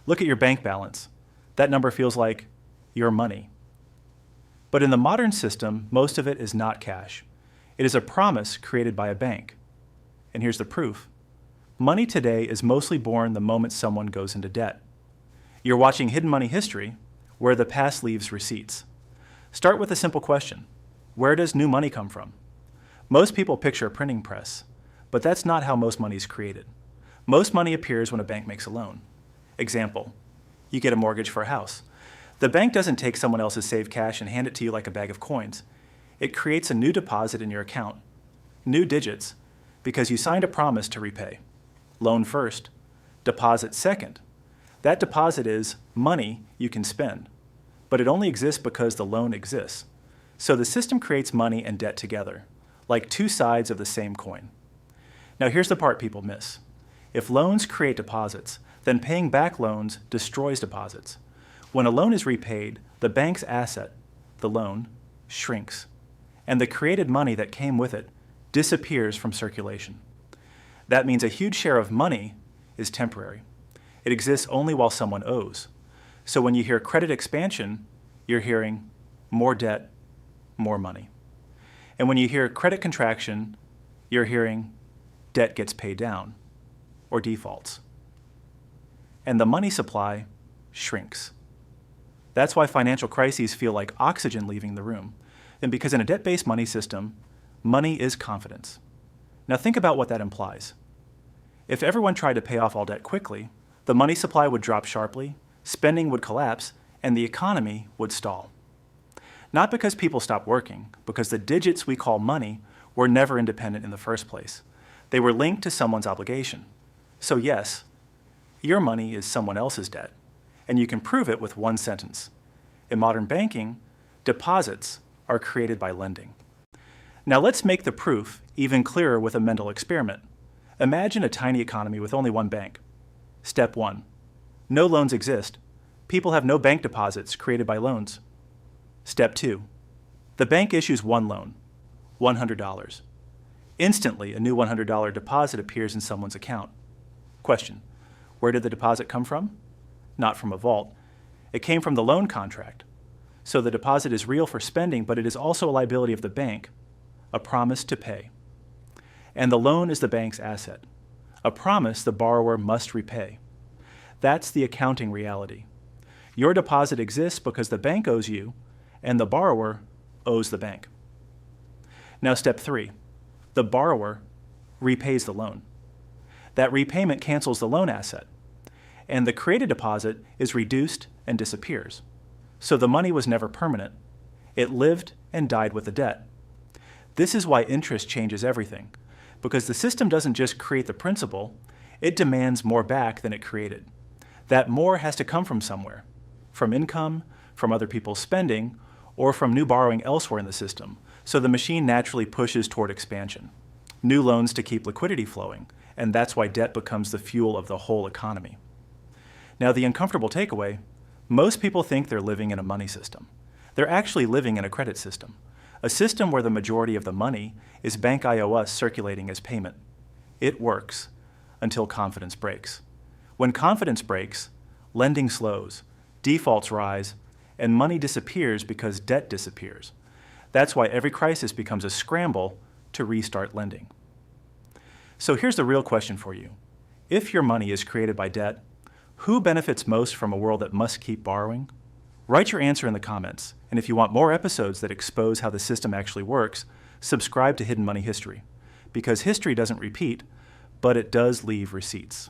Look at your bank balance. That number feels like your money. But in the modern system, most of it is not cash. It is a promise created by a bank. And here's the proof. Money today is mostly born the moment someone goes into debt. You're watching Hidden Money History, where the past leaves receipts. Start with a simple question. Where does new money come from? Most people picture a printing press, but that's not how most money is created. Most money appears when a bank makes a loan. Example, you get a mortgage for a house. The bank doesn't take someone else's saved cash and hand it to you like a bag of coins. It creates a new deposit in your account, new digits, because you signed a promise to repay. Loan first, deposit second. That deposit is money you can spend, but it only exists because the loan exists. So the system creates money and debt together, like two sides of the same coin. Now here's the part people miss. If loans create deposits, then paying back loans destroys deposits. When a loan is repaid, the bank's asset, the loan, shrinks, and the created money that came with it disappears from circulation. That means a huge share of money is temporary. It exists only while someone owes. So when you hear credit expansion, you're hearing more debt, more money. And when you hear credit contraction, you're hearing debt gets paid down or defaults. And the money supply shrinks. That's why financial crises feel like oxygen leaving the room. And because in a debt-based money system, money is confidence. Now think about what that implies. If everyone tried to pay off all debt quickly, the money supply would drop sharply, spending would collapse, and the economy would stall. Not because people stopped working, because the digits we call money were never independent in the first place. They were linked to someone's obligation. So yes, your money is someone else's debt, and you can prove it with one sentence. In modern banking, deposits are created by lending. Now let's make the proof even clearer with a mental experiment. Imagine a tiny economy with only one bank. Step 1. No loans exist. People have no bank deposits created by loans. Step 2. The bank issues one loan, $100. Instantly, a new $100 deposit appears in someone's account. Question: where did the deposit come from? Not from a vault. It came from the loan contract. So the deposit is real for spending, but it is also a liability of the bank, a promise to pay. And the loan is the bank's asset, a promise the borrower must repay. That's the accounting reality. Your deposit exists because the bank owes you, and the borrower owes the bank. Now step 3, the borrower repays the loan. That repayment cancels the loan asset, and the created deposit is reduced and disappears. So the money was never permanent. It lived and died with the debt. This is why interest changes everything, because the system doesn't just create the principal, it demands more back than it created. That more has to come from somewhere, from income, from other people's spending, or from new borrowing elsewhere in the system, so the machine naturally pushes toward expansion. New loans to keep liquidity flowing, and that's why debt becomes the fuel of the whole economy. Now the uncomfortable takeaway, most people think they're living in a money system. They're actually living in a credit system, a system where the majority of the money is bank IOUs circulating as payment. It works until confidence breaks. When confidence breaks, lending slows, defaults rise, and money disappears because debt disappears. That's why every crisis becomes a scramble to restart lending. So here's the real question for you. If your money is created by debt, who benefits most from a world that must keep borrowing? Write your answer in the comments, and if you want more episodes that expose how the system actually works, subscribe to Hidden Money History, because history doesn't repeat, but it does leave receipts.